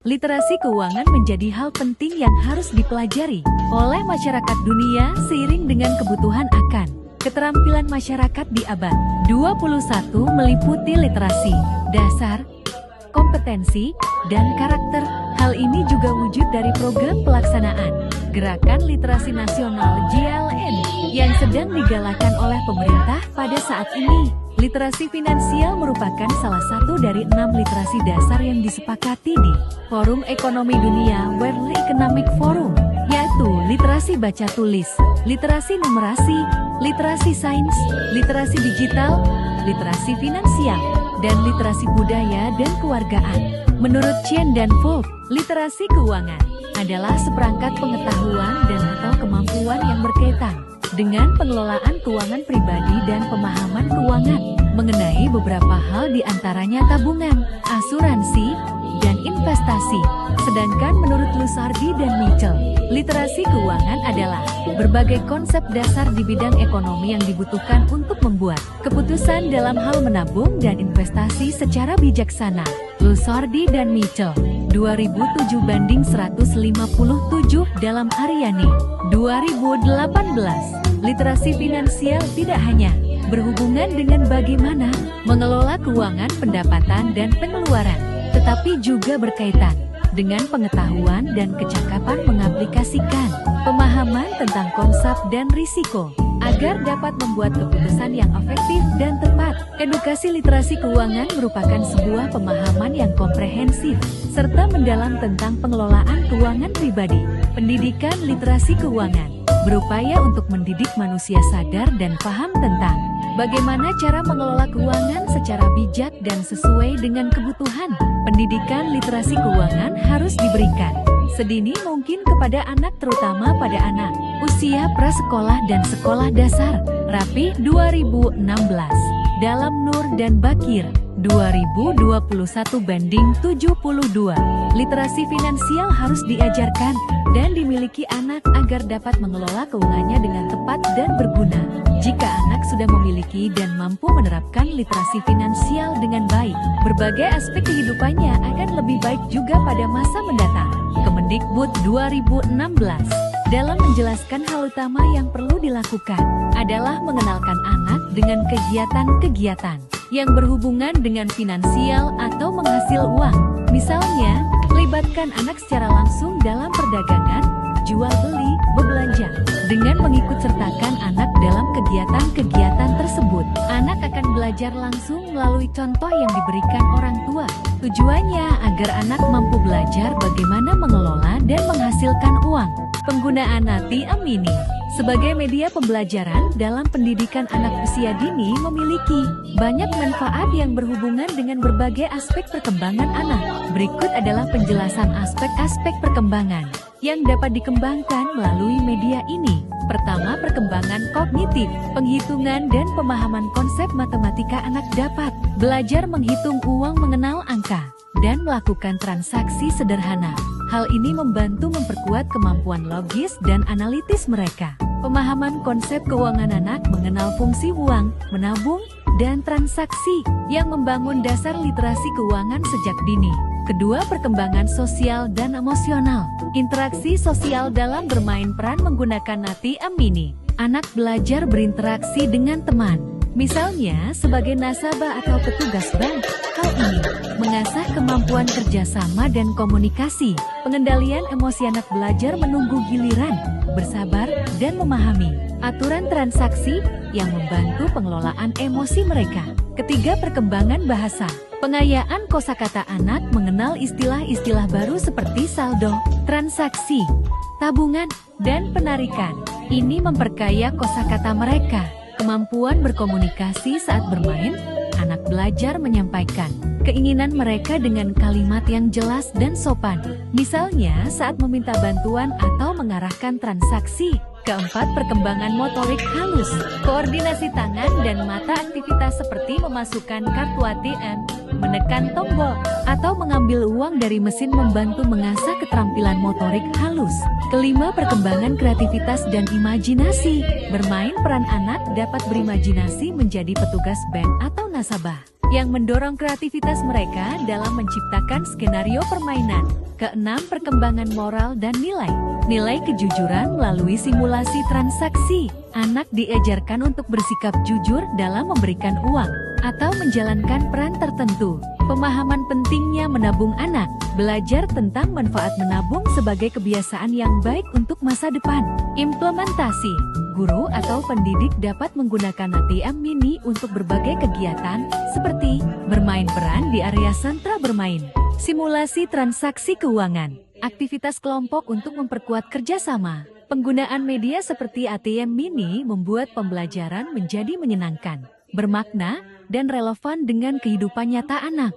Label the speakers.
Speaker 1: Literasi keuangan menjadi hal penting yang harus dipelajari oleh masyarakat dunia seiring dengan kebutuhan akan keterampilan masyarakat di abad 21 meliputi literasi, dasar, kompetensi, dan karakter. Hal ini juga wujud dari program pelaksanaan Gerakan Literasi Nasional GLN yang sedang digalakan oleh pemerintah pada saat ini. Literasi finansial merupakan salah satu dari 6 literasi dasar yang disepakati di Forum Ekonomi Dunia World Economic Forum, yaitu literasi baca tulis, literasi numerasi, literasi sains, literasi digital, literasi finansial, dan literasi budaya dan kewargaan. Menurut Chen dan Volk, literasi keuangan adalah seperangkat pengetahuan dan atau kemampuan yang berkaitan dengan pengelolaan keuangan pribadi dan pemahaman keuangan mengenai beberapa hal diantaranya tabungan, asuransi, dan investasi. Sedangkan menurut Lusardi dan Mitchell, literasi keuangan adalah berbagai konsep dasar di bidang ekonomi yang dibutuhkan untuk membuat keputusan dalam hal menabung dan investasi secara bijaksana. Lusardi dan Mitchell, 2007:157 dalam Haryani, 2018. Literasi finansial tidak hanya berhubungan dengan bagaimana mengelola keuangan, pendapatan, dan pengeluaran, tetapi juga berkaitan dengan pengetahuan dan kecakapan mengaplikasikan pemahaman tentang konsep dan risiko agar dapat membuat keputusan yang efektif dan tepat. Edukasi literasi keuangan merupakan sebuah pemahaman yang komprehensif serta mendalam tentang pengelolaan keuangan pribadi. Pendidikan literasi keuangan berupaya untuk mendidik manusia sadar dan paham tentang bagaimana cara mengelola keuangan secara bijak dan sesuai dengan kebutuhan. Pendidikan literasi keuangan harus diberikan sedini mungkin kepada anak, terutama pada anak usia prasekolah dan sekolah dasar. Rapih 2016 dalam Nur dan Bakir 2021:72. Literasi finansial harus diajarkan dan dimiliki anak agar dapat mengelola keuangannya dengan tepat dan berguna. Jika anak sudah memiliki dan mampu menerapkan literasi finansial dengan baik, berbagai aspek kehidupannya akan lebih baik juga pada masa mendatang. Kemendikbud 2016 dalam menjelaskan hal utama yang perlu dilakukan adalah mengenalkan anak dengan kegiatan-kegiatan yang berhubungan dengan finansial atau menghasil uang. Misalnya, libatkan anak secara langsung dalam perdagangan, jual beli, berbelanja. Dengan mengikut-sertakan anak dalam kegiatan-kegiatan tersebut, anak akan belajar langsung melalui contoh yang diberikan orang tua. Tujuannya agar anak mampu belajar bagaimana mengelola dan menghasilkan uang. Penggunaan Nati Amini sebagai media pembelajaran dalam pendidikan anak usia dini memiliki banyak manfaat yang berhubungan dengan berbagai aspek perkembangan anak. Berikut adalah penjelasan aspek-aspek perkembangan yang dapat dikembangkan melalui media ini. Pertama, perkembangan kognitif, penghitungan dan pemahaman konsep matematika. Anak dapat belajar menghitung uang, mengenal angka, dan melakukan transaksi sederhana. Hal ini membantu memperkuat kemampuan logis dan analitis mereka. Pemahaman konsep keuangan. Anak mengenal fungsi uang, menabung, dan transaksi yang membangun dasar literasi keuangan sejak dini. Kedua, perkembangan sosial dan emosional. Interaksi sosial dalam bermain peran menggunakan Nati Amini. Anak belajar berinteraksi dengan teman, misalnya sebagai nasabah atau petugas bank. Hal ini mengasah kemampuan kerjasama dan komunikasi. Pengendalian emosi. Anak belajar menunggu giliran, bersabar, dan memahami aturan transaksi yang membantu pengelolaan emosi mereka. Ketiga, perkembangan bahasa. Pengayaan kosakata. Anak mengenal istilah-istilah baru seperti saldo, transaksi, tabungan, dan penarikan. Ini memperkaya kosakata mereka. Kemampuan berkomunikasi saat bermain. Anak belajar menyampaikan keinginan mereka dengan kalimat yang jelas dan sopan, misalnya saat meminta bantuan atau mengarahkan transaksi. Keempat, perkembangan motorik halus. Koordinasi tangan dan mata. Aktivitas seperti memasukkan kartu ATM, menekan tombol, atau mengambil uang dari mesin membantu mengasah keterampilan motorik halus. Kelima, perkembangan kreativitas dan imajinasi. Bermain peran anak dapat berimajinasi menjadi petugas bank atau nasabah, yang mendorong kreativitas mereka dalam menciptakan skenario permainan. Keenam, perkembangan moral dan nilai. Nilai kejujuran melalui simulasi transaksi. Anak diajarkan untuk bersikap jujur dalam memberikan uang atau menjalankan peran tertentu. Pemahaman pentingnya menabung anak. Belajar tentang manfaat menabung sebagai kebiasaan yang baik untuk masa depan. Implementasi. Guru atau pendidik dapat menggunakan ATM mini untuk berbagai kegiatan, seperti bermain peran di area sentra bermain, simulasi transaksi keuangan, aktivitas kelompok untuk memperkuat kerjasama. Penggunaan media seperti ATM mini membuat pembelajaran menjadi menyenangkan, bermakna, dan relevan dengan kehidupan nyata anak.